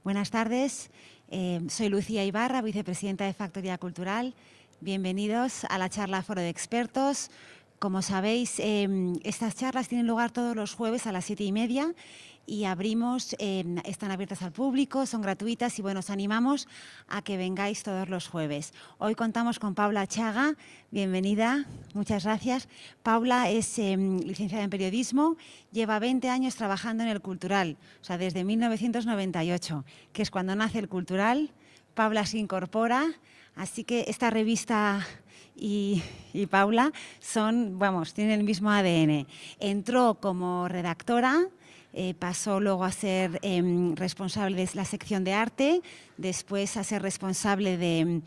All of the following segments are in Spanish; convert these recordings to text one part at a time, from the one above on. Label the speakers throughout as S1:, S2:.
S1: Buenas tardes, soy Lucía Ibarra, vicepresidenta de Factoría Cultural. Bienvenidos a la charla Foro de Expertos. Como sabéis, estas charlas tienen lugar todos los jueves a las 7:30 y están abiertas al público, son gratuitas y bueno, os animamos a que vengáis todos los jueves. Hoy contamos con Paula Chaga, bienvenida, muchas gracias. Paula es licenciada en periodismo, lleva 20 años trabajando en el cultural, o sea, desde 1998, que es cuando nace el cultural. Paula se incorpora, así que esta revista y Paula tienen el mismo ADN. Entró como redactora, pasó luego a ser responsable de la sección de arte, después a ser responsable de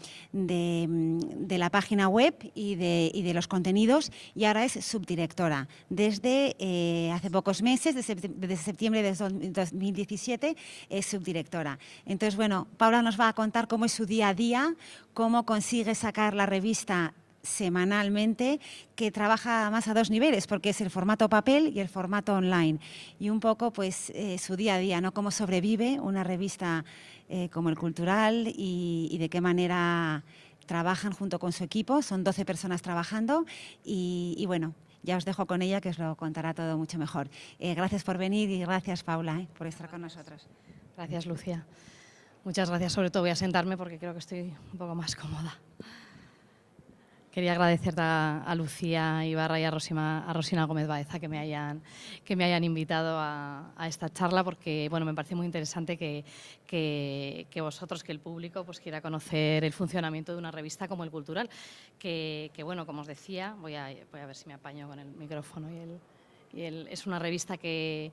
S1: la página web y de los contenidos, y ahora es subdirectora. Desde hace pocos meses, desde septiembre de 2017, es subdirectora. Entonces, bueno, Paula nos va a contar cómo es su día a día, cómo consigue sacar la revista semanalmente, que trabaja más a dos niveles, porque es el formato papel y el formato online. Y un poco pues su día a día, ¿no? Cómo sobrevive una revista como El Cultural y de qué manera trabajan junto con su equipo. Son 12 personas trabajando y bueno, ya os dejo con ella, que os lo contará todo mucho mejor. Gracias por venir y gracias, Paula, por estar con nosotros.
S2: Gracias, Lucía. Muchas gracias. Sobre todo voy a sentarme porque creo que estoy un poco más cómoda. Quería agradecer a Lucía Ibarra y a Rosina Gómez Baeza que me hayan invitado a esta charla, porque bueno, me parece muy interesante que vosotros, que el público, pues quiera conocer el funcionamiento de una revista como El Cultural, que bueno, como os decía, voy a ver si me apaño con el micrófono es una revista que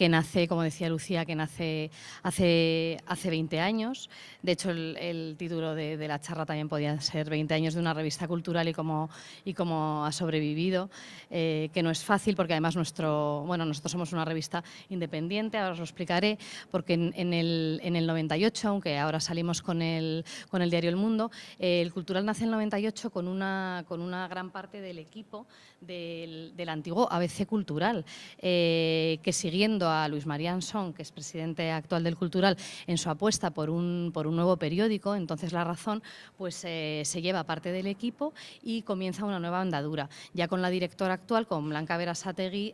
S2: nace, como decía Lucía, que nace hace 20 años. De hecho, el título de la charla también podía ser 20 años de una revista cultural y cómo ha sobrevivido, que no es fácil, porque además nosotros somos una revista independiente, ahora os lo explicaré, porque en el 98, aunque ahora salimos con el diario El Mundo, el Cultural nace en el 98 con una gran parte del equipo del antiguo ABC Cultural, que siguiendo a Luis María Ansón, que es presidente actual del Cultural, en su apuesta por un nuevo periódico, entonces La Razón, pues se lleva parte del equipo y comienza una nueva andadura. Ya con la directora actual, con Blanca Berasategui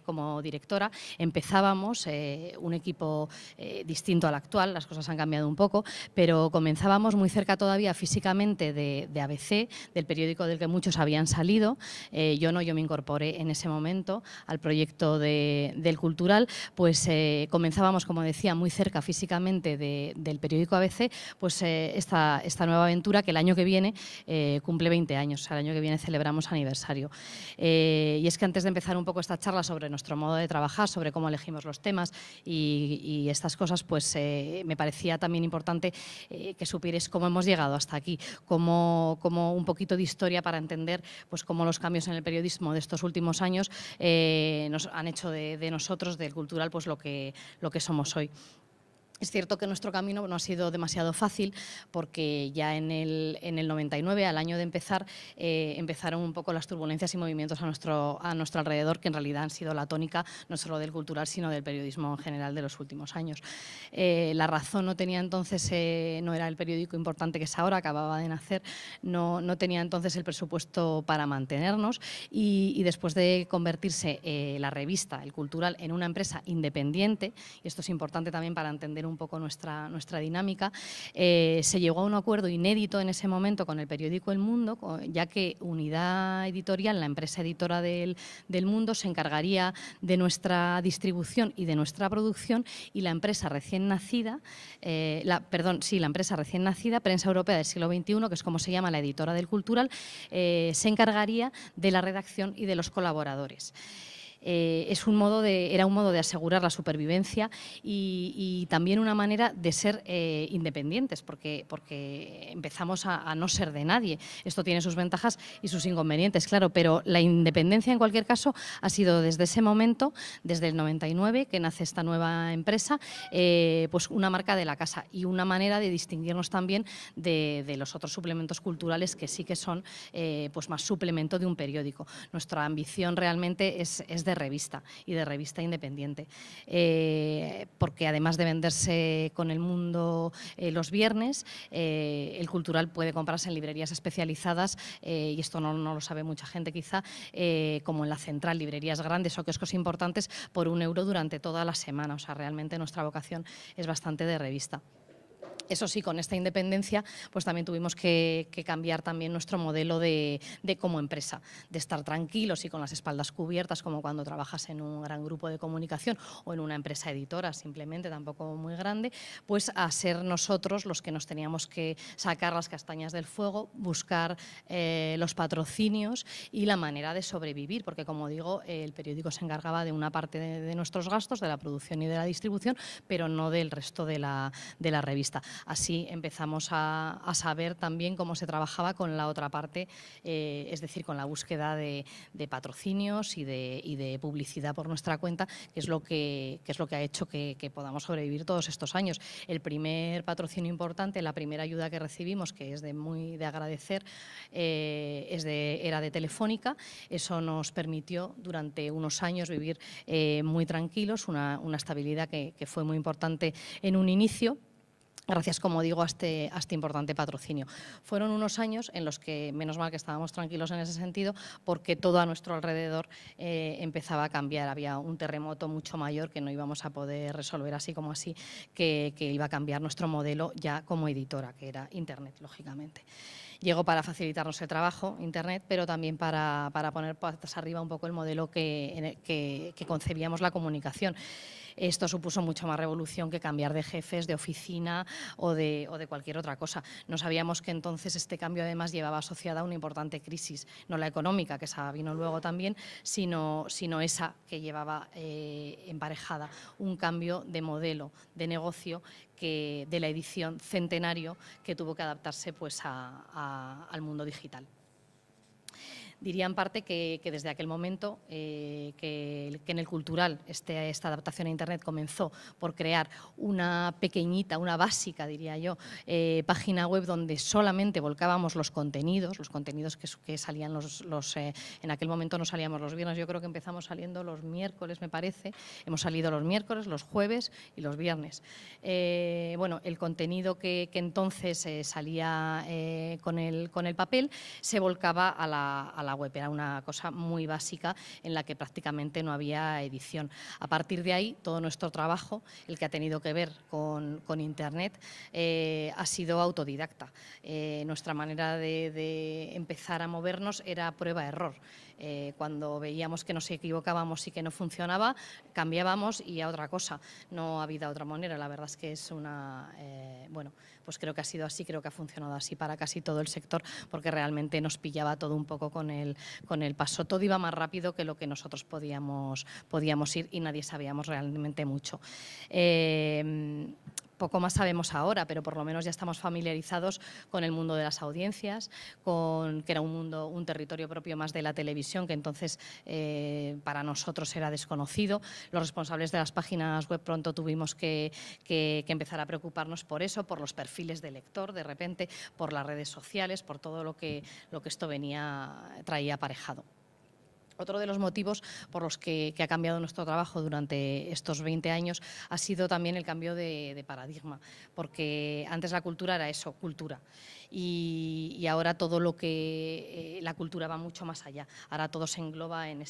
S2: como directora, empezábamos un equipo distinto al actual, las cosas han cambiado un poco, pero comenzábamos muy cerca todavía físicamente de ABC, del periódico del que muchos habían salido. Yo me incorporé en ese momento al proyecto del Cultural, pues comenzábamos, como decía, muy cerca físicamente del periódico ABC, pues esta nueva aventura que el año que viene cumple 20 años, o sea, el año que viene celebramos aniversario. Y es que antes de empezar un poco esta charla sobre nuestro modo de trabajar, sobre cómo elegimos los temas y estas cosas, pues me parecía también importante que supierais cómo hemos llegado hasta aquí, como un poquito de historia para entender pues cómo los cambios en el periodismo de estos últimos años nos han hecho de nosotros, del Cultural, pues lo que somos hoy. Es cierto que nuestro camino no ha sido demasiado fácil, porque ya en el 99, al año de empezar, empezaron un poco las turbulencias y movimientos a nuestro alrededor, que en realidad han sido la tónica no solo del Cultural, sino del periodismo en general de los últimos años. La Razón no tenía entonces, no era el periódico importante que es ahora, acababa de nacer, no tenía entonces el presupuesto para mantenernos y después de convertirse la revista, El Cultural, en una empresa independiente, y esto es importante también para entender un poco nuestra dinámica, se llegó a un acuerdo inédito en ese momento con el periódico El Mundo, ya que Unidad Editorial, la empresa editora del Mundo, se encargaría de nuestra distribución y de nuestra producción, y la empresa recién nacida, Prensa Europea del Siglo XXI, que es como se llama la editora del Cultural, se encargaría de la redacción y de los colaboradores. Era un modo de asegurar la supervivencia y también una manera de ser independientes, porque empezamos a no ser de nadie. Esto tiene sus ventajas y sus inconvenientes, claro, pero la independencia en cualquier caso ha sido desde ese momento, desde el 99, que nace esta nueva empresa, pues una marca de la casa y una manera de distinguirnos también de los otros suplementos culturales, que sí que son pues más suplemento de un periódico. Nuestra ambición realmente es de de revista y de revista independiente, porque además de venderse con El Mundo los viernes, El Cultural puede comprarse en librerías especializadas, y esto no lo sabe mucha gente quizá, como en La Central, librerías grandes o kioscos importantes, por €1 durante toda la semana. O sea, realmente nuestra vocación es bastante de revista. Eso sí, con esta independencia pues también tuvimos que cambiar también nuestro modelo de como empresa, de estar tranquilos y con las espaldas cubiertas, como cuando trabajas en un gran grupo de comunicación o en una empresa editora, simplemente, tampoco muy grande, pues a ser nosotros los que nos teníamos que sacar las castañas del fuego, buscar los patrocinios y la manera de sobrevivir, porque, como digo, el periódico se encargaba de una parte de nuestros gastos, de la producción y de la distribución, pero no del resto de la revista. Así empezamos a saber también cómo se trabajaba con la otra parte, es decir, con la búsqueda de patrocinios y de publicidad por nuestra cuenta, que es lo que ha hecho que podamos sobrevivir todos estos años. El primer patrocinio importante, la primera ayuda que recibimos, que es muy de agradecer, era de Telefónica. Eso nos permitió durante unos años vivir muy tranquilos, una estabilidad que fue muy importante en un inicio, gracias, como digo, a este importante patrocinio. Fueron unos años en los que, menos mal que estábamos tranquilos en ese sentido, porque todo a nuestro alrededor empezaba a cambiar. Había un terremoto mucho mayor que no íbamos a poder resolver así como así, que iba a cambiar nuestro modelo ya como editora, que era Internet, lógicamente. Llegó para facilitarnos el trabajo, Internet, pero también para poner patas arriba un poco el modelo que concebíamos la comunicación. Esto supuso mucha más revolución que cambiar de jefes, de oficina o de cualquier otra cosa. No sabíamos que entonces este cambio además llevaba asociada a una importante crisis, no la económica, que esa vino luego también, sino esa que llevaba emparejada un cambio de modelo de negocio de la edición centenario, que tuvo que adaptarse pues al mundo digital. Diría en parte que desde aquel momento, que en El Cultural esta adaptación a Internet comenzó por crear una pequeñita, una básica, diría yo, página web donde solamente volcábamos los contenidos que salían en aquel momento no salíamos los viernes, yo creo que empezamos saliendo los miércoles, me parece. Hemos salido los miércoles, los jueves y los viernes. Bueno, el contenido que entonces salía con el papel se volcaba a la web. Era una cosa muy básica en la que prácticamente no había edición. A partir de ahí, todo nuestro trabajo, el que ha tenido que ver con Internet, ha sido autodidacta. Nuestra manera de empezar a movernos era prueba-error. Cuando veíamos que nos equivocábamos y que no funcionaba, cambiábamos y a otra cosa. No ha habido otra manera. La verdad es que es bueno, pues creo que ha sido así, creo que ha funcionado así para casi todo el sector, porque realmente nos pillaba todo un poco con el paso. Todo iba más rápido que lo que nosotros podíamos ir y nadie sabíamos realmente mucho. Poco más sabemos ahora, pero por lo menos ya estamos familiarizados con el mundo de las audiencias, que era un territorio propio más de la televisión, que entonces para nosotros era desconocido. Los responsables de las páginas web pronto tuvimos que empezar a preocuparnos por eso, por los perfiles de lector, de repente, por las redes sociales, por todo lo que esto traía aparejado. Otro de los motivos por los que ha cambiado nuestro trabajo durante estos 20 años ha sido también el cambio de paradigma, porque antes la cultura era eso, cultura. Y ahora todo lo que la cultura va mucho más allá. Ahora todo se engloba en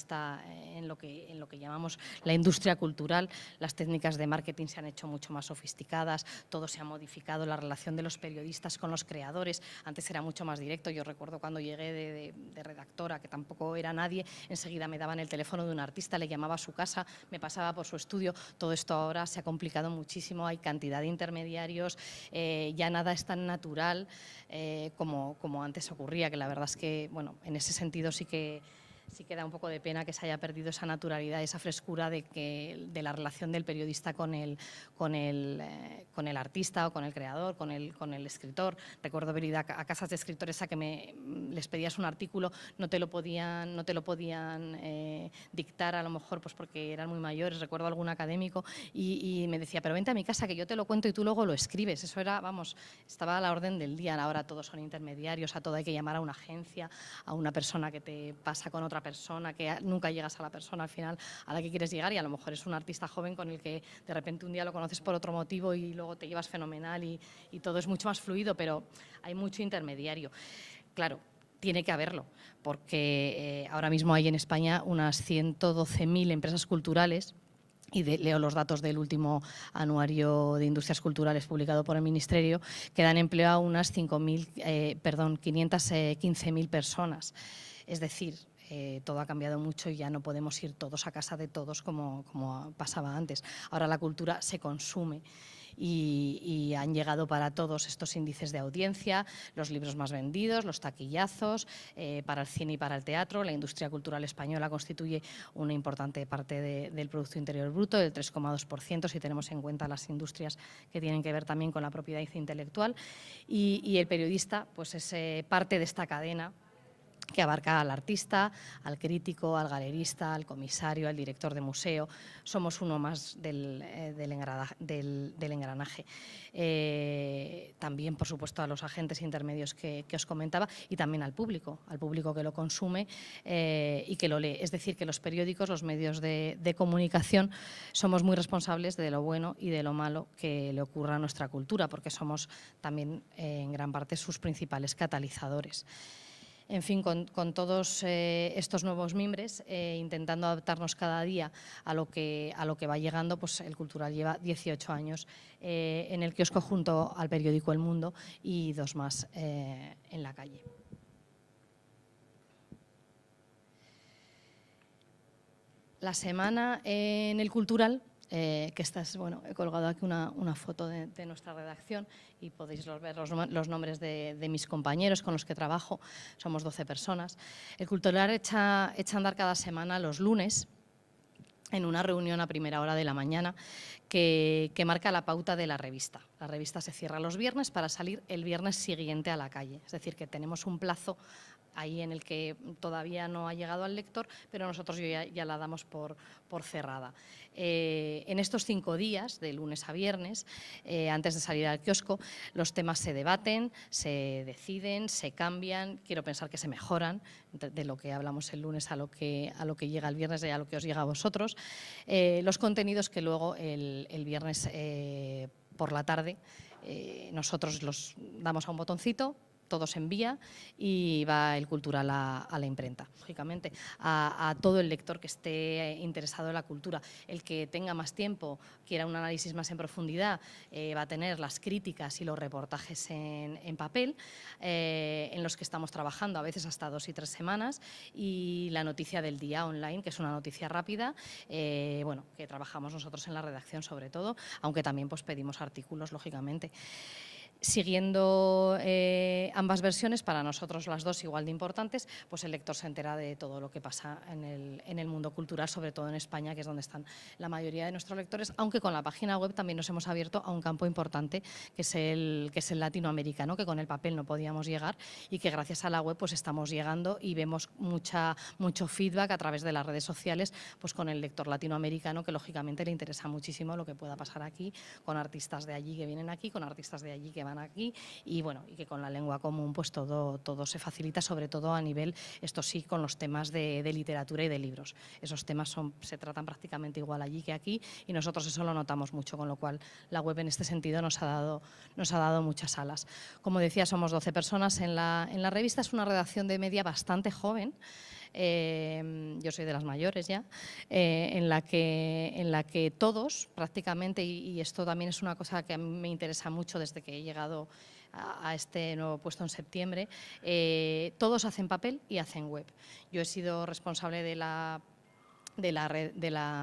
S2: lo que llamamos la industria cultural. Las técnicas de marketing se han hecho mucho más sofisticadas, todo se ha modificado, la relación de los periodistas con los creadores. Antes era mucho más directo. Yo recuerdo cuando llegué de redactora, que tampoco era nadie, enseguida me daban el teléfono de un artista, le llamaba a su casa, me pasaba por su estudio. Todo esto ahora se ha complicado muchísimo, hay cantidad de intermediarios, ya nada es tan natural como antes ocurría, que la verdad es que, bueno, en ese sentido sí que da un poco de pena que se haya perdido esa naturalidad, esa frescura de la relación del periodista con el artista o con el creador, con el escritor. Recuerdo haber ido a casas de escritores a que les pedías un artículo, no te lo podían dictar, a lo mejor pues porque eran muy mayores. Recuerdo algún académico y me decía, pero vente a mi casa que yo te lo cuento y tú luego lo escribes. Eso era, vamos, estaba a la orden del día. Ahora todos son intermediarios, a todo hay que llamar a una agencia, a una persona que te pasa con otra otra persona, que nunca llegas a la persona al final a la que quieres llegar, y a lo mejor es un artista joven con el que de repente un día lo conoces por otro motivo y luego te llevas fenomenal y todo es mucho más fluido, pero hay mucho intermediario. Claro, tiene que haberlo, porque ahora mismo hay en España unas 112.000 empresas culturales, y leo los datos del último anuario de industrias culturales publicado por el Ministerio, que dan empleo a unas 515.000 personas. Es decir, todo ha cambiado mucho y ya no podemos ir todos a casa de todos como pasaba antes. Ahora la cultura se consume. Y han llegado para todos estos índices de audiencia, los libros más vendidos, los taquillazos, para el cine y para el teatro. La industria cultural española constituye una importante parte del Producto Interior Bruto, del 3,2%, si tenemos en cuenta las industrias que tienen que ver también con la propiedad intelectual. Y el periodista pues es parte de esta cadena que abarca al artista, al crítico, al galerista, al comisario, al director de museo. Somos uno más del engranaje. También, por supuesto, a los agentes intermedios que os comentaba, y también al público que lo consume y que lo lee. Es decir, que los periódicos, los medios de comunicación, somos muy responsables de lo bueno y de lo malo que le ocurra a nuestra cultura, porque somos también en gran parte sus principales catalizadores. En fin, con todos estos nuevos mimbres, intentando adaptarnos cada día a lo que va llegando, pues el Cultural lleva 18 años en el kiosco junto al periódico El Mundo y 2 más en la calle. La semana en el Cultural, que he colgado aquí una foto de nuestra redacción y podéis ver los nombres de mis compañeros con los que trabajo. Somos 12 personas. El Cultural echa a andar cada semana los lunes en una reunión a primera hora de la mañana que marca la pauta de la revista. La revista se cierra los viernes para salir el viernes siguiente a la calle. Es decir, que tenemos un plazo ahí en el que todavía no ha llegado al lector, pero nosotros ya la damos por cerrada. En estos 5 días, de lunes a viernes, antes de salir al kiosco, los temas se debaten, se deciden, se cambian, quiero pensar que se mejoran, de lo que hablamos el lunes a lo que llega el viernes y a lo que os llega a vosotros. Los contenidos que luego el viernes por la tarde nosotros los damos a un botoncito, todo se envía y va el Cultural a la imprenta, lógicamente, a todo el lector que esté interesado en la cultura. El que tenga más tiempo, quiera un análisis más en profundidad, va a tener las críticas y los reportajes en papel, en los que estamos trabajando a veces hasta 2 y 3 semanas, y la noticia del día online, que es una noticia rápida, que trabajamos nosotros en la redacción sobre todo, aunque también pues, pedimos artículos, lógicamente. Siguiendo ambas versiones, para nosotros las dos igual de importantes, pues el lector se entera de todo lo que pasa en el mundo cultural, sobre todo en España, que es donde están la mayoría de nuestros lectores, aunque con la página web también nos hemos abierto a un campo importante, que es el latinoamericano, que con el papel no podíamos llegar y que gracias a la web pues estamos llegando y vemos mucho feedback a través de las redes sociales pues con el lector latinoamericano, que lógicamente le interesa muchísimo lo que pueda pasar aquí, con artistas de allí que vienen aquí, con artistas de allí que van aquí y que con la lengua común pues todo se facilita, sobre todo a nivel, esto sí, con los temas de literatura y de libros. Esos temas se tratan prácticamente igual allí que aquí y nosotros eso lo notamos mucho, con lo cual la web en este sentido nos ha dado muchas alas. Como decía, somos 12 personas en la revista, es una redacción de media bastante joven. Yo soy de las mayores ya, en la que todos prácticamente, y esto también es una cosa que a mí me interesa mucho desde que he llegado a este nuevo puesto en septiembre, todos hacen papel y hacen web. Yo he sido responsable de la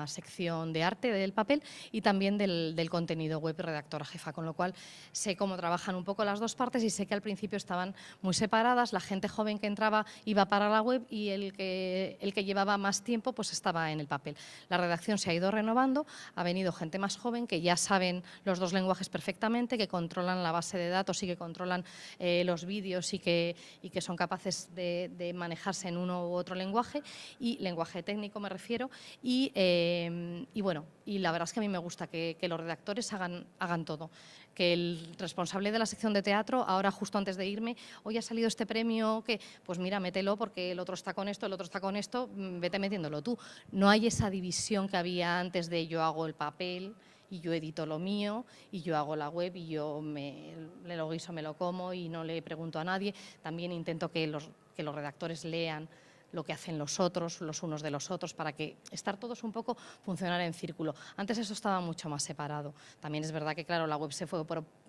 S2: sección de arte del papel y también del contenido web, redactora jefa, con lo cual sé cómo trabajan un poco las dos partes y sé que al principio estaban muy separadas, la gente joven que entraba iba para la web y el que llevaba más tiempo pues estaba en el papel. La redacción se ha ido renovando, ha venido gente más joven que ya saben los dos lenguajes perfectamente, que controlan la base de datos y que controlan los vídeos y que son capaces de manejarse en uno u otro lenguaje, y lenguaje técnico me refiero. Y la verdad es que a mí me gusta que los redactores hagan todo. que el responsable de la sección de teatro, ahora justo antes de irme, hoy ha salido este premio, que pues mira, mételo porque el otro está con esto, el otro está con esto, vete metiéndolo tú. No hay esa división que había antes de yo hago el papel y yo edito lo mío y yo hago la web y yo me lo guiso, me lo como y no le pregunto a nadie. También intento que los redactores lean lo que hacen los otros, los unos de los otros, para que estar todos un poco funcionar en círculo. Antes eso estaba mucho más separado. También es verdad que, claro, la web se fue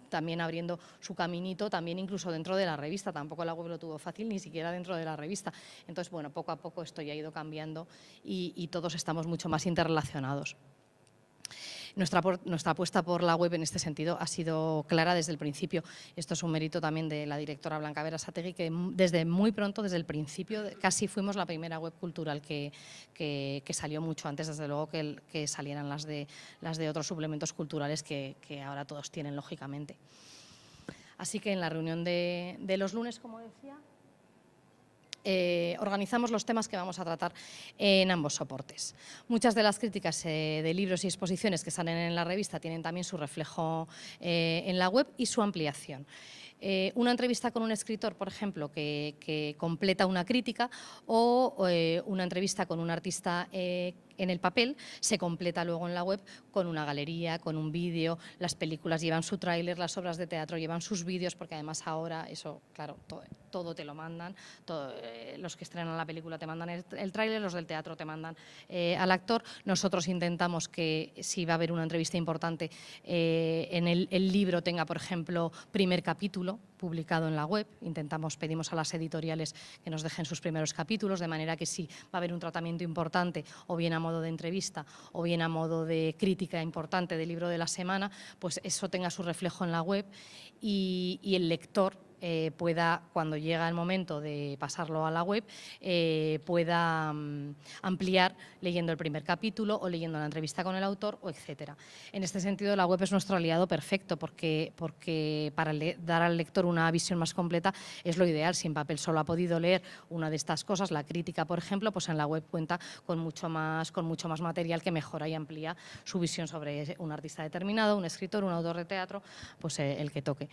S2: también abriendo su caminito, también incluso dentro de la revista. Tampoco la web lo tuvo fácil, ni siquiera dentro de la revista. Entonces, bueno, poco a poco esto ya ha ido cambiando y todos estamos mucho más interrelacionados. Nuestra apuesta por la web en este sentido ha sido clara desde el principio. Esto es un mérito también de la directora Blanca Berasategui, que desde muy pronto, desde el principio, casi fuimos la primera web cultural que salió mucho antes, desde luego, que salieran las de otros suplementos culturales que ahora todos tienen, lógicamente. Así que en la reunión de los lunes, como decía, organizamos los temas que vamos a tratar en ambos soportes. Muchas de las críticas de libros y exposiciones que salen en la revista tienen también su reflejo en la web y su ampliación. Una entrevista con un escritor, por ejemplo, que completa una crítica, o una entrevista con un artista en el papel se completa luego en la web con una galería, con un vídeo. Las películas llevan su tráiler, las obras de teatro llevan sus vídeos, porque además ahora eso, claro, todo te lo mandan. Los que estrenan la película te mandan el tráiler, los del teatro te mandan al actor. Nosotros intentamos que, si va a haber una entrevista importante, en el libro tenga, por ejemplo, primer capítulo publicado en la web. Pedimos a las editoriales que nos dejen sus primeros capítulos, de manera que si va a haber un tratamiento importante, o bien a modo de entrevista o bien a modo de crítica importante del libro de la semana, pues eso tenga su reflejo en la web y el lector pueda, cuando llega el momento de pasarlo a la web, pueda ampliar leyendo el primer capítulo o leyendo la entrevista con el autor, o etcétera. En este sentido, la web es nuestro aliado perfecto, porque para dar al lector una visión más completa es lo ideal. Si en papel solo ha podido leer una de estas cosas, la crítica, por ejemplo, pues en la web cuenta con mucho más material que mejora y amplía su visión sobre un artista determinado, un escritor, un autor de teatro, pues el que toque.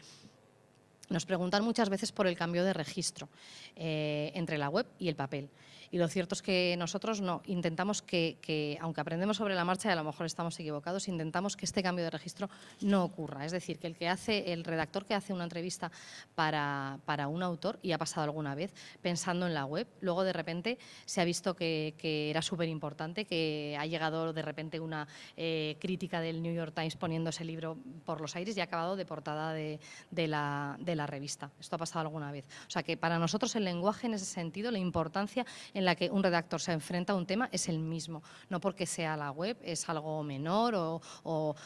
S2: Nos preguntan muchas veces por el cambio de registro entre la web y el papel. Y lo cierto es que nosotros no intentamos que, aunque aprendemos sobre la marcha y a lo mejor estamos equivocados, intentamos que este cambio de registro no ocurra. Es decir, que el redactor que hace una entrevista para un autor, y ha pasado alguna vez, pensando en la web, luego de repente se ha visto que era súper importante, que ha llegado de repente una crítica del New York Times poniendo ese libro por los aires y ha acabado de portada de la revista. Esto ha pasado alguna vez. O sea que para nosotros el lenguaje, en ese sentido, la importancia en la que un redactor se enfrenta a un tema es el mismo. No porque sea la web es algo menor o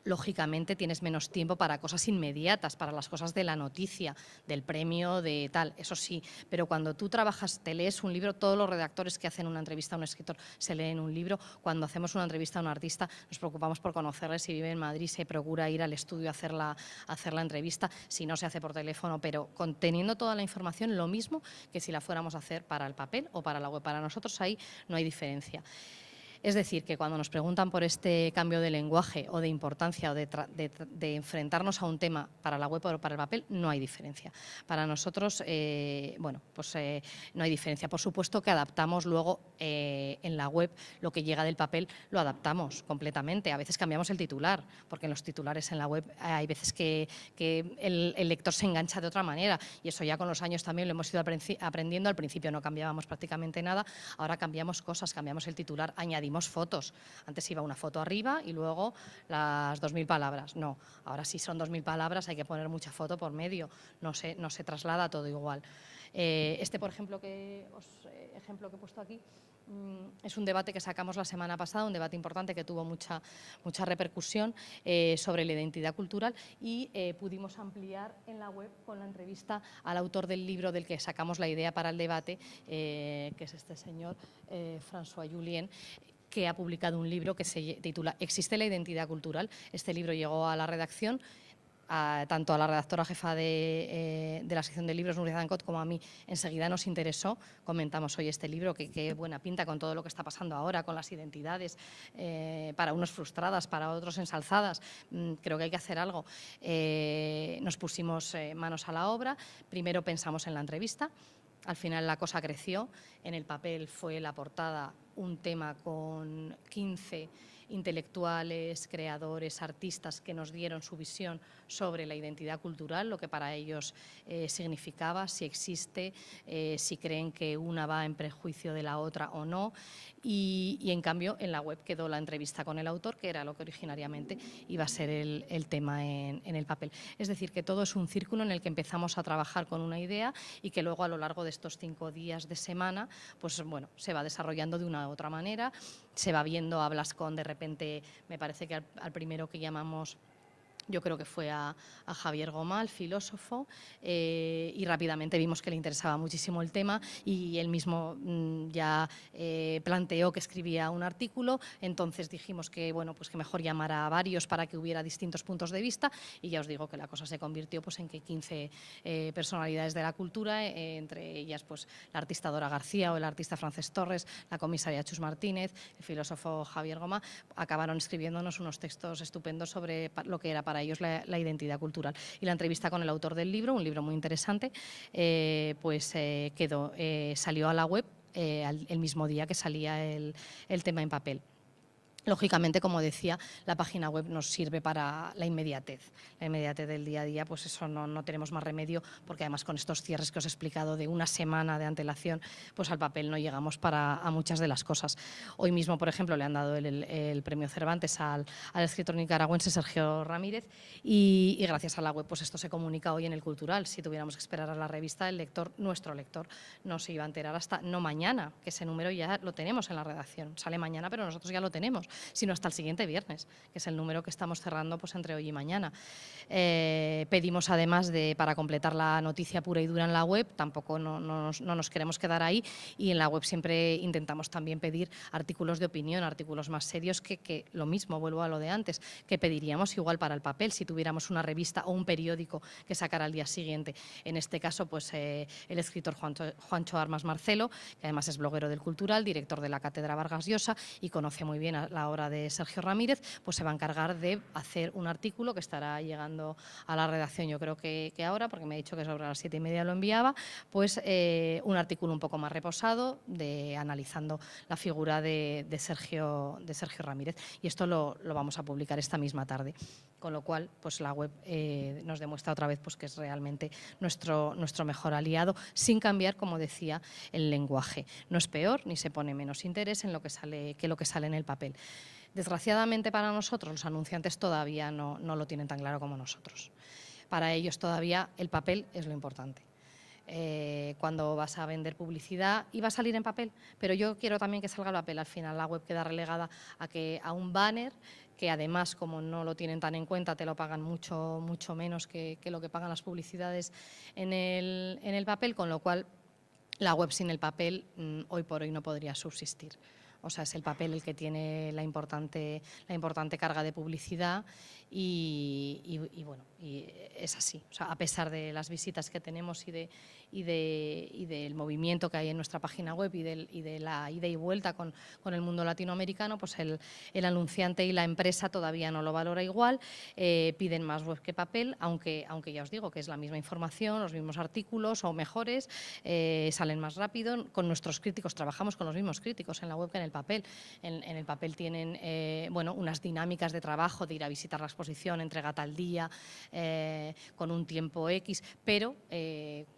S2: lógicamente tienes menos tiempo para cosas inmediatas, para las cosas de la noticia, del premio, de tal, eso sí. Pero cuando tú trabajas, te lees un libro, todos los redactores que hacen una entrevista a un escritor se leen un libro. Cuando hacemos una entrevista a un artista, nos preocupamos por conocerle. Si vive en Madrid, se procura ir al estudio a hacer la entrevista. Si no, se hace por teléfono, pero conteniendo toda la información, lo mismo que si la fuéramos a hacer para el papel o para la web. Para nosotros ahí no hay diferencia. Es decir, que cuando nos preguntan por este cambio de lenguaje o de importancia o de enfrentarnos a un tema para la web o para el papel, no hay diferencia. Para nosotros, no hay diferencia. Por supuesto que adaptamos luego en la web lo que llega del papel, lo adaptamos completamente. A veces cambiamos el titular, porque en los titulares en la web hay veces que el lector se engancha de otra manera, y eso ya con los años también lo hemos ido aprendiendo. Al principio no cambiábamos prácticamente nada, ahora cambiamos cosas, cambiamos el titular, añadimos fotos. Antes iba una foto arriba y luego las 2000 palabras. No, ahora sí son 2000 palabras, hay que poner mucha foto por medio, no se traslada todo igual. Por ejemplo, ejemplo que he puesto aquí, es un debate que sacamos la semana pasada, un debate importante que tuvo mucha repercusión sobre la identidad cultural, y pudimos ampliar en la web con la entrevista al autor del libro del que sacamos la idea para el debate, que es este señor, François Julien, que ha publicado un libro que se titula ¿Existe la identidad cultural? Este libro llegó a la redacción tanto a la redactora jefa de la sección de libros, Nuria Zancot, como a mí, enseguida nos interesó. Comentamos hoy este libro, que qué buena pinta con todo lo que está pasando ahora, con las identidades, para unos frustradas, para otros ensalzadas. Creo que hay que hacer algo. Nos pusimos manos a la obra. Primero pensamos en la entrevista. Al final la cosa creció. En el papel fue la portada un tema con 15 intelectuales, creadores, artistas que nos dieron su visión sobre la identidad cultural, lo que para ellos significaba, si existe, si creen que una va en prejuicio de la otra o no. Y en cambio en la web quedó la entrevista con el autor, que era lo que originariamente iba a ser el tema en el papel. Es decir, que todo es un círculo en el que empezamos a trabajar con una idea y que luego a lo largo de estos 5 días de semana, pues bueno, se va desarrollando de una u otra manera, se va viendo, hablas con, de repente, me parece que al primero que llamamos, yo creo que fue a Javier Gomá, el filósofo, y rápidamente vimos que le interesaba muchísimo el tema y él mismo ya planteó que escribía un artículo. Entonces dijimos que, bueno, pues que mejor llamara a varios para que hubiera distintos puntos de vista, y ya os digo que la cosa se convirtió pues en que 15 personalidades de la cultura, entre ellas pues la artista Dora García o el artista Francesc Torres, la comisaria Chus Martínez, el filósofo Javier Gomá, acabaron escribiéndonos unos textos estupendos sobre lo que era para ellos la identidad cultural. Y la entrevista con el autor del libro, un libro muy interesante, salió a la web el mismo día que salía el tema en papel. Lógicamente, como decía, la página web nos sirve para la inmediatez del día a día, pues eso no tenemos más remedio, porque además con estos cierres que os he explicado de una semana de antelación, pues al papel no llegamos a muchas de las cosas. Hoy mismo, por ejemplo, le han dado el premio Cervantes al escritor nicaragüense Sergio Ramírez y gracias a la web pues esto se comunica hoy en el Cultural. Si tuviéramos que esperar a la revista, nuestro lector no se iba a enterar hasta no mañana, que ese número ya lo tenemos en la redacción. Sale mañana, pero nosotros ya lo tenemos, sino hasta el siguiente viernes, que es el número que estamos cerrando pues entre hoy y mañana. Pedimos además para completar la noticia pura y dura en la web, tampoco no nos queremos quedar ahí, y en la web siempre intentamos también pedir artículos de opinión, artículos más serios que lo mismo, vuelvo a lo de antes, que pediríamos igual para el papel si tuviéramos una revista o un periódico que sacara al día siguiente. En este caso, pues el escritor Juancho Armas Marcelo, que además es bloguero del Cultural, director de la Cátedra Vargas Llosa y conoce muy bien la obra de Sergio Ramírez, pues se va a encargar de hacer un artículo que estará llegando a la redacción, yo creo que ahora, porque me ha dicho que sobre las 7:30 lo enviaba, pues un artículo un poco más reposado, analizando la figura de Sergio Ramírez, y esto lo vamos a publicar esta misma tarde. Con lo cual, pues la web nos demuestra otra vez pues, que es realmente nuestro mejor aliado, sin cambiar, como decía, el lenguaje. No es peor ni se pone menos interés en lo que sale en el papel. Desgraciadamente para nosotros, los anunciantes todavía no lo tienen tan claro como nosotros. Para ellos todavía el papel es lo importante. Cuando vas a vender publicidad y va a salir en papel, pero yo quiero también que salga el papel. Al final la web queda relegada a un banner que además, como no lo tienen tan en cuenta, te lo pagan mucho menos que lo que pagan las publicidades en el papel, con lo cual la web sin el papel hoy por hoy no podría subsistir. O sea, es el papel el que tiene la importante carga de publicidad y bueno, y es así. O sea, a pesar de las visitas que tenemos y del movimiento que hay en nuestra página web y de la ida y vuelta con el mundo latinoamericano, pues el anunciante y la empresa todavía no lo valora igual, piden más web que papel, aunque ya os digo que es la misma información, los mismos artículos o mejores, salen más rápido. Con nuestros críticos trabajamos con los mismos críticos en la web que en el papel. En el papel tienen bueno, unas dinámicas de trabajo, de ir a visitar la exposición, entrega tal día, con un tiempo X, pero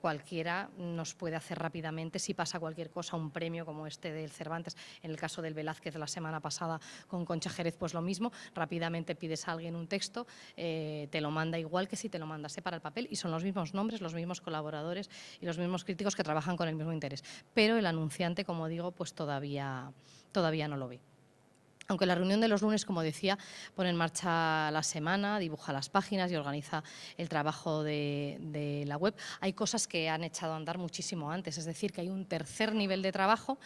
S2: cualquiera nos puede hacer rápidamente, si pasa cualquier cosa, un premio como este del Cervantes, en el caso del Velázquez la semana pasada con Concha Jerez, pues lo mismo, rápidamente pides a alguien un texto, te lo manda igual que si te lo mandase para el papel, y son los mismos nombres, los mismos colaboradores y los mismos críticos que trabajan con el mismo interés. Pero el anunciante, como digo, pues todavía no lo ve. Aunque la reunión de los lunes, como decía, pone en marcha la semana, dibuja las páginas y organiza el trabajo de la web, hay cosas que han echado a andar muchísimo antes, es decir, que hay un tercer nivel de trabajo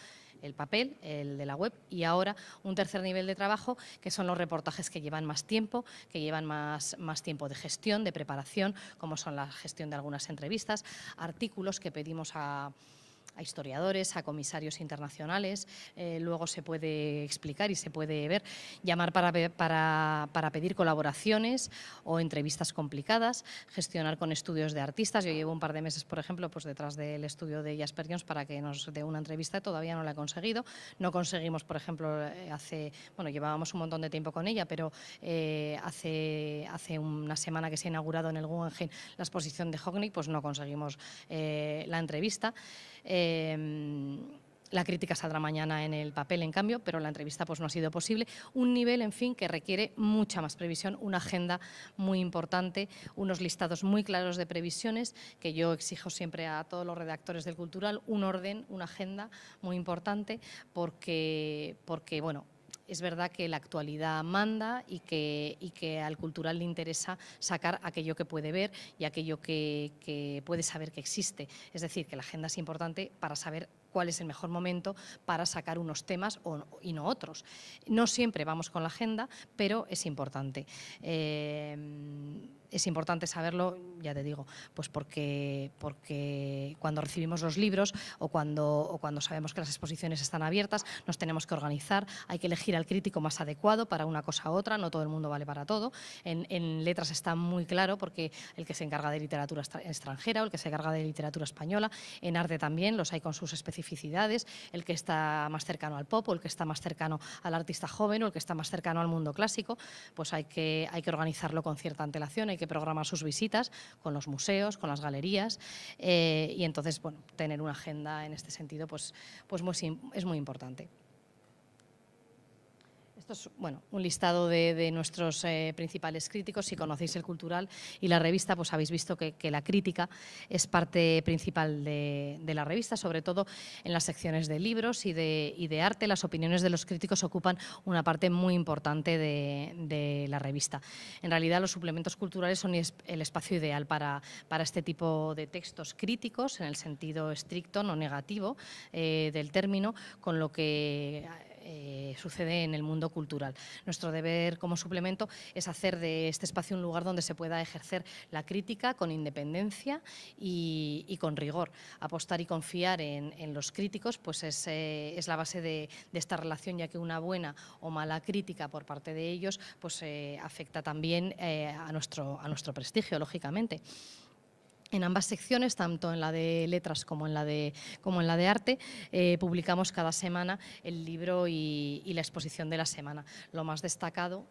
S2: el papel, el de la web, y ahora un tercer nivel de trabajo, que son los reportajes que llevan más tiempo, que llevan más tiempo de gestión, de preparación, como son la gestión de algunas entrevistas, artículos que pedimos a historiadores, a comisarios internacionales, luego se puede explicar y se puede ver, llamar para pedir colaboraciones o entrevistas complicadas, gestionar con estudios de artistas. Yo llevo un par de meses, por ejemplo, pues detrás del estudio de Jasper Jones para que nos dé una entrevista, todavía no la he conseguido. No conseguimos, por ejemplo, llevábamos un montón de tiempo con ella, pero hace una semana que se ha inaugurado en el Guggenheim la exposición de Hockney, pues no conseguimos la entrevista. La crítica saldrá mañana en el papel, en cambio, pero la entrevista pues no ha sido posible. Un nivel, en fin, que requiere mucha más previsión, una agenda muy importante, unos listados muy claros de previsiones, que yo exijo siempre a todos los redactores del Cultural, un orden, una agenda muy importante, porque bueno, es verdad que la actualidad manda y que al Cultural le interesa sacar aquello que puede ver y aquello que puede saber que existe. Es decir, que la agenda es importante para saber cuál es el mejor momento para sacar unos temas y no otros. No siempre vamos con la agenda, pero es importante. Es importante saberlo, ya te digo, pues porque cuando recibimos los libros o cuando sabemos que las exposiciones están abiertas, nos tenemos que organizar, hay que elegir al crítico más adecuado para una cosa u otra, no todo el mundo vale para todo. En letras está muy claro, porque el que se encarga de literatura extranjera o el que se encarga de literatura española, en arte también los hay con sus especificidades, el que está más cercano al pop o el que está más cercano al artista joven o el que está más cercano al mundo clásico, pues hay que organizarlo con cierta antelación, hay que programar sus visitas con los museos, con las galerías, y entonces, bueno, tener una agenda en este sentido pues es muy importante. Esto es un listado de nuestros principales críticos. Si conocéis el Cultural y la revista, pues habéis visto que la crítica es parte principal de la revista, sobre todo en las secciones de libros y de arte. Las opiniones de los críticos ocupan una parte muy importante de la revista. En realidad, los suplementos culturales son el espacio ideal para este tipo de textos críticos, en el sentido estricto, no negativo del término, con lo que sucede en el mundo cultural. Nuestro deber como suplemento es hacer de este espacio un lugar donde se pueda ejercer la crítica con independencia y con rigor. Apostar y confiar en los críticos pues es la base de esta relación, ya que una buena o mala crítica por parte de ellos pues afecta también a nuestro prestigio, lógicamente. En ambas secciones, tanto en la de letras como en la de arte, publicamos cada semana el libro y la exposición de la semana. Lo más destacado,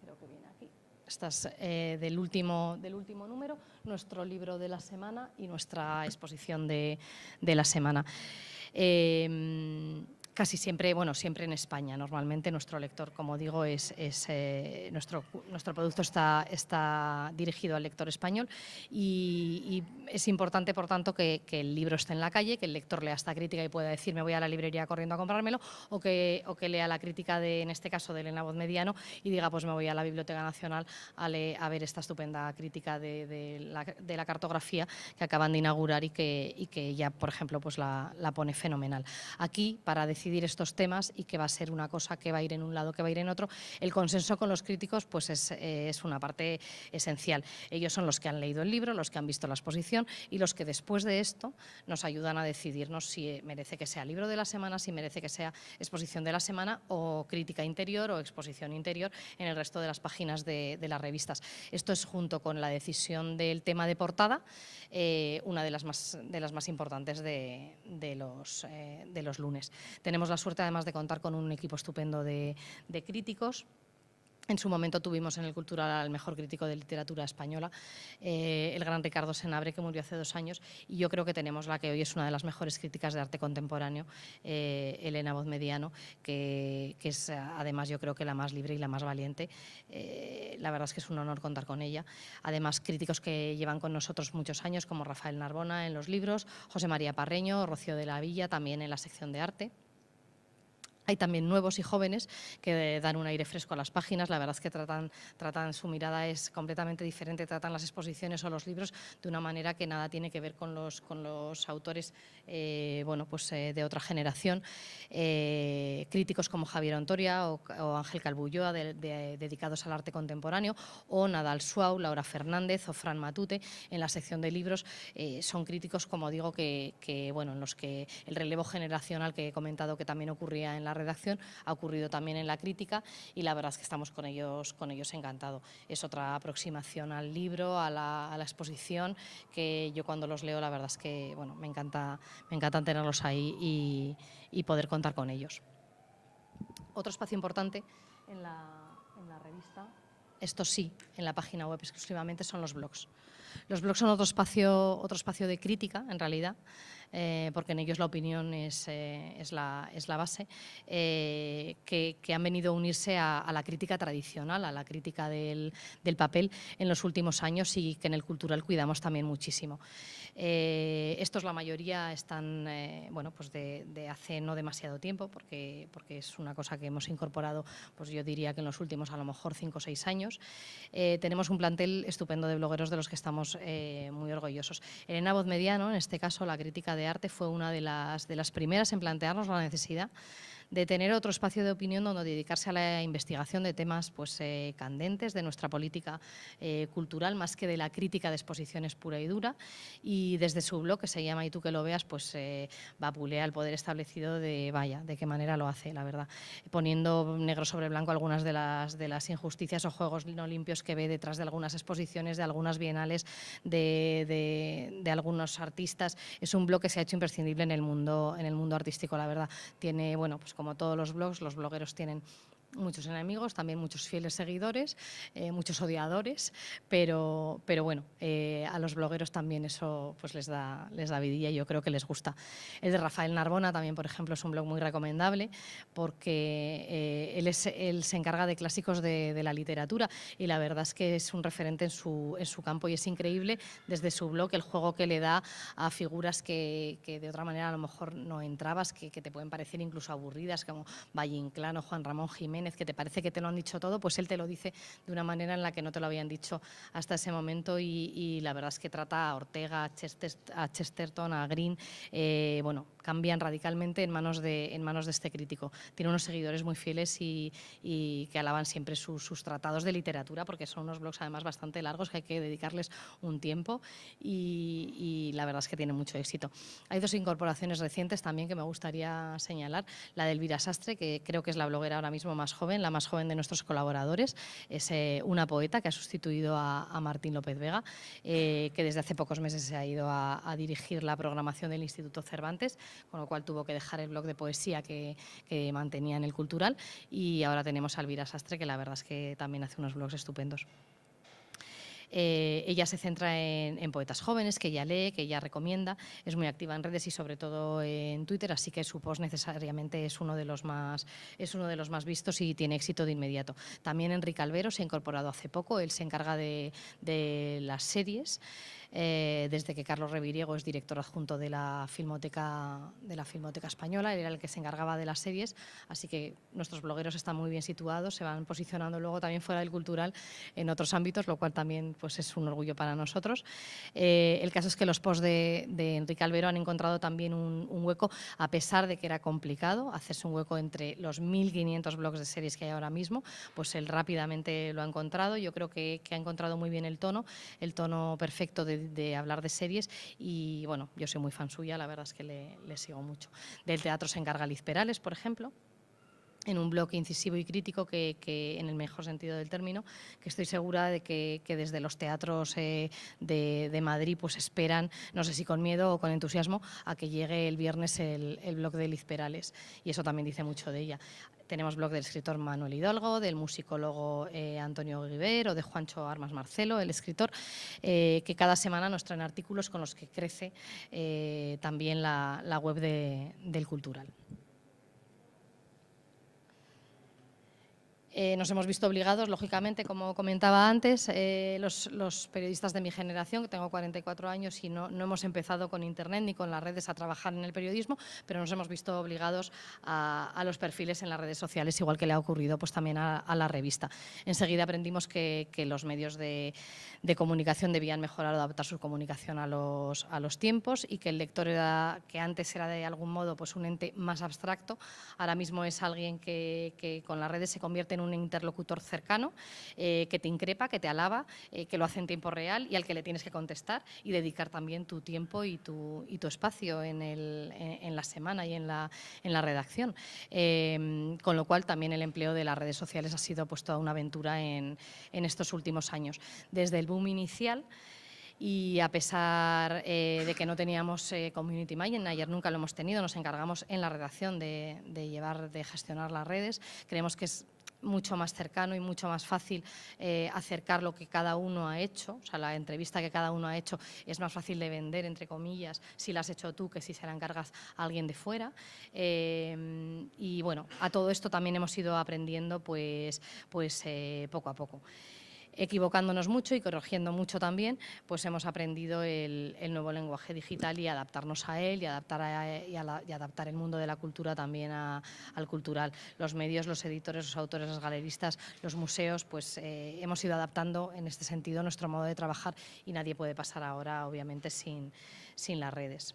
S2: creo que viene aquí, esta es del último número, nuestro libro de la semana y nuestra exposición de la semana. Casi siempre, siempre en España. Normalmente nuestro lector, como digo, nuestro producto está dirigido al lector español y es importante, por tanto, que el libro esté en la calle, que el lector lea esta crítica y pueda decir me voy a la librería corriendo a comprármelo, o que lea la crítica, en este caso, de Elena Voz Mediano y diga pues me voy a la Biblioteca Nacional a ver esta estupenda crítica de la cartografía que acaban de inaugurar y que ya, por ejemplo, pues la pone fenomenal. Aquí, para decidir estos temas y que va a ser una cosa que va a ir en un lado, que va a ir en otro, el consenso con los críticos pues es una parte esencial. Ellos son los que han leído el libro, los que han visto la exposición y los que después de esto nos ayudan a decidirnos si merece que sea libro de la semana, si merece que sea exposición de la semana o crítica interior o exposición interior en el resto de las páginas de las revistas. Esto es, junto con la decisión del tema de portada, una de las más importantes de los lunes. Tenemos la suerte, además, de contar con un equipo estupendo de críticos. En su momento tuvimos en el Cultural al mejor crítico de literatura española, el gran Ricardo Senabre, que murió hace 2 años, y yo creo que tenemos la que hoy es una de las mejores críticas de arte contemporáneo, Elena Voz Mediano, que es además yo creo que la más libre y la más valiente. La verdad es que es un honor contar con ella. Además, críticos que llevan con nosotros muchos años, como Rafael Narbona en los libros, José María Parreño, Rocío de la Villa también en la sección de arte. Hay también nuevos y jóvenes que dan un aire fresco a las páginas. La verdad es que tratan su mirada es completamente diferente, tratan las exposiciones o los libros de una manera que nada tiene que ver con los autores de otra generación. Críticos como Javier Ontoria o Ángel Calvo-Ulloa, dedicados al arte contemporáneo, o Nadal Suau, Laura Fernández o Fran Matute, en la sección de libros. Son críticos, como digo, en los que el relevo generacional que he comentado que también ocurría en la redacción ha ocurrido también en la crítica, y la verdad es que estamos con ellos encantados. Es otra aproximación al libro, a la exposición, que yo cuando los leo la verdad es que me encanta tenerlos ahí y poder contar con ellos. Otro espacio importante en la revista, esto sí, en la página web exclusivamente, son los blogs. Los blogs son otro espacio de crítica, en realidad, porque en ellos la opinión es la base, que han venido a unirse a la crítica tradicional, a la crítica del papel en los últimos años, y que en el cultural cuidamos también muchísimo. Estos, la mayoría, están de hace no demasiado tiempo, porque es una cosa que hemos incorporado, pues yo diría que en los últimos a lo mejor 5 o 6 años. Tenemos un plantel estupendo de blogueros de los que estamos muy orgullosos. Elena Vozmediano, en este caso, la crítica de arte, fue una de las primeras en plantearnos la necesidad de tener otro espacio de opinión donde dedicarse a la investigación de temas candentes de nuestra política cultural, más que de la crítica de exposiciones pura y dura. Y desde su blog, que se llama Y tú que lo veas, vapulea el poder establecido de qué manera lo hace, la verdad, poniendo negro sobre blanco algunas de las injusticias o juegos no limpios que ve detrás de algunas exposiciones, de algunas bienales, de algunos artistas. Es un blog que se ha hecho imprescindible en el mundo artístico, la verdad. Tiene, como todos los blogs, los blogueros tienen muchos enemigos, también muchos fieles seguidores, muchos odiadores, pero a los blogueros también eso les da vidilla, y yo creo que les gusta. El de Rafael Narbona también, por ejemplo, es un blog muy recomendable, porque él se encarga de clásicos de la literatura, y la verdad es que es un referente en su campo, y es increíble desde su blog el juego que le da a figuras que de otra manera a lo mejor no entrabas, que te pueden parecer incluso aburridas, como Valle Inclán o Juan Ramón Jiménez, que te parece que te lo han dicho todo, pues él te lo dice de una manera en la que no te lo habían dicho hasta ese momento, y la verdad es que trata a Ortega, a Chesterton, a Green, cambian radicalmente en manos de este crítico. Tiene unos seguidores muy fieles y que alaban siempre sus tratados de literatura, porque son unos blogs además bastante largos que hay que dedicarles un tiempo, y la verdad es que tiene mucho éxito. Hay 2 incorporaciones recientes también que me gustaría señalar. La de Elvira Sastre, que creo que es la bloguera ahora mismo más joven, la más joven de nuestros colaboradores. Es una poeta que ha sustituido a Martín López Vega, que desde hace pocos meses se ha ido a dirigir la programación del Instituto Cervantes, con lo cual tuvo que dejar el blog de poesía que mantenía en el cultural, y ahora tenemos a Elvira Sastre, que la verdad es que también hace unos blogs estupendos. Ella se centra en poetas jóvenes, que ella lee, que ella recomienda, es muy activa en redes y sobre todo en Twitter, así que su post necesariamente es uno de los más vistos y tiene éxito de inmediato. También Enrique Albero se ha incorporado hace poco, él se encarga de las series, desde que Carlos Reviriego es director adjunto de la Filmoteca Española. Él era el que se encargaba de las series, así que nuestros blogueros están muy bien situados, se van posicionando luego también fuera del cultural en otros ámbitos, lo cual también es un orgullo para nosotros. El caso es que los posts de Enrique Albero han encontrado también un hueco, a pesar de que era complicado hacerse un hueco entre los 1.500 blogs de series que hay ahora mismo, pues él rápidamente lo ha encontrado. Yo creo que ha encontrado muy bien el tono perfecto de hablar de series, y yo soy muy fan suya, la verdad es que le sigo mucho. Del teatro se encarga Liz Perales, por ejemplo, en un blog incisivo y crítico que en el mejor sentido del término, que estoy segura de que desde los teatros de Madrid esperan, no sé si con miedo o con entusiasmo, a que llegue el viernes el blog de Liz Perales, y eso también dice mucho de ella. Tenemos blog del escritor Manuel Hidalgo, del musicólogo Antonio Guiver, o de Juancho Armas Marcelo, el escritor, que cada semana nos traen artículos con los que crece también la web del Cultural. Nos hemos visto obligados, lógicamente, como comentaba antes, los periodistas de mi generación, que tengo 44 años y no hemos empezado con Internet ni con las redes a trabajar en el periodismo, pero nos hemos visto obligados a los perfiles en las redes sociales, igual que le ha ocurrido pues, también a la revista. Enseguida aprendimos que los medios de comunicación debían mejorar o adaptar su comunicación a los tiempos y que el lector, que antes era de algún modo pues, un ente más abstracto, ahora mismo es alguien que con las redes se convierte en un interlocutor cercano, que te increpa, que te alaba, que lo hace en tiempo real y al que le tienes que contestar y dedicar también tu tiempo y tu espacio en la semana y en la redacción. Con lo cual también el empleo de las redes sociales ha sido pues, toda una aventura en estos últimos años. Desde el boom inicial, y a pesar de que no teníamos community manager, nunca lo hemos tenido, nos encargamos en la redacción de gestionar las redes. Creemos que es mucho más cercano y mucho más fácil acercar lo que cada uno ha hecho, o sea, la entrevista que cada uno ha hecho es más fácil de vender, entre comillas, si la has hecho tú que si se la encargas a alguien de fuera. Y bueno, a todo esto también hemos ido aprendiendo pues poco a poco. Equivocándonos mucho y corrigiendo mucho también, pues hemos aprendido el nuevo lenguaje digital y adaptarnos a él y adaptar el mundo de la cultura también al cultural. Los medios, los editores, los autores, los galeristas, los museos, pues hemos ido adaptando en este sentido nuestro modo de trabajar y nadie puede pasar ahora, obviamente, sin las redes.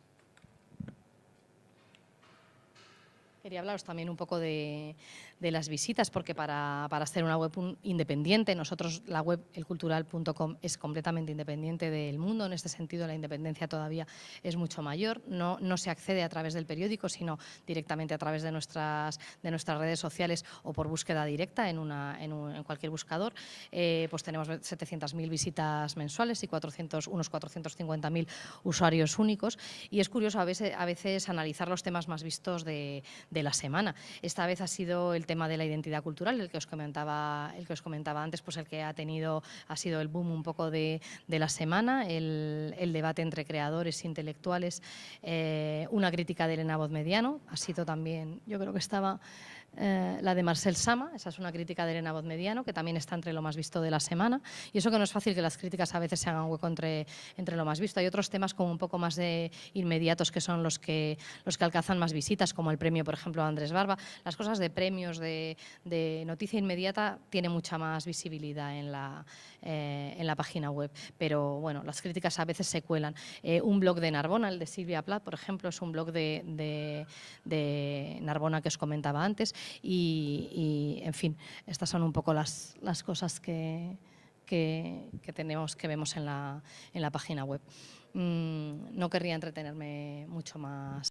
S2: Quería hablaros también un poco de las visitas, porque para ser una web independiente, nosotros la web elcultural.com es completamente independiente del mundo. En este sentido, la independencia todavía es mucho mayor. No se accede a través del periódico, sino directamente a través de nuestras redes sociales o por búsqueda directa en cualquier buscador. Pues tenemos 700.000 visitas mensuales y unos 450.000 usuarios únicos. Y es curioso a veces analizar los temas más vistos de la semana. Esta vez ha sido el tema de la identidad cultural, el que os comentaba antes, pues el que ha sido el boom un poco de la semana, el debate entre creadores e intelectuales, una crítica de Elena Vozmediano, ha sido también, yo creo que estaba la de Marcel Sama, esa es una crítica de Elena Vozmediano, que también está entre lo más visto de la semana, y eso que no es fácil que las críticas a veces se hagan hueco entre lo más visto. Hay otros temas como un poco más inmediatos que son los que alcanzan más visitas, como el premio, por ejemplo, a Andrés Barba. Las cosas de premios, de noticia inmediata, tiene mucha más visibilidad en la página web, pero bueno, las críticas a veces se cuelan. Un blog de Narbona, el de Silvia Plath, por ejemplo, es un blog de Narbona que os comentaba antes. Y en fin, estas son un poco las cosas que vemos en la página web. No querría entretenerme mucho más.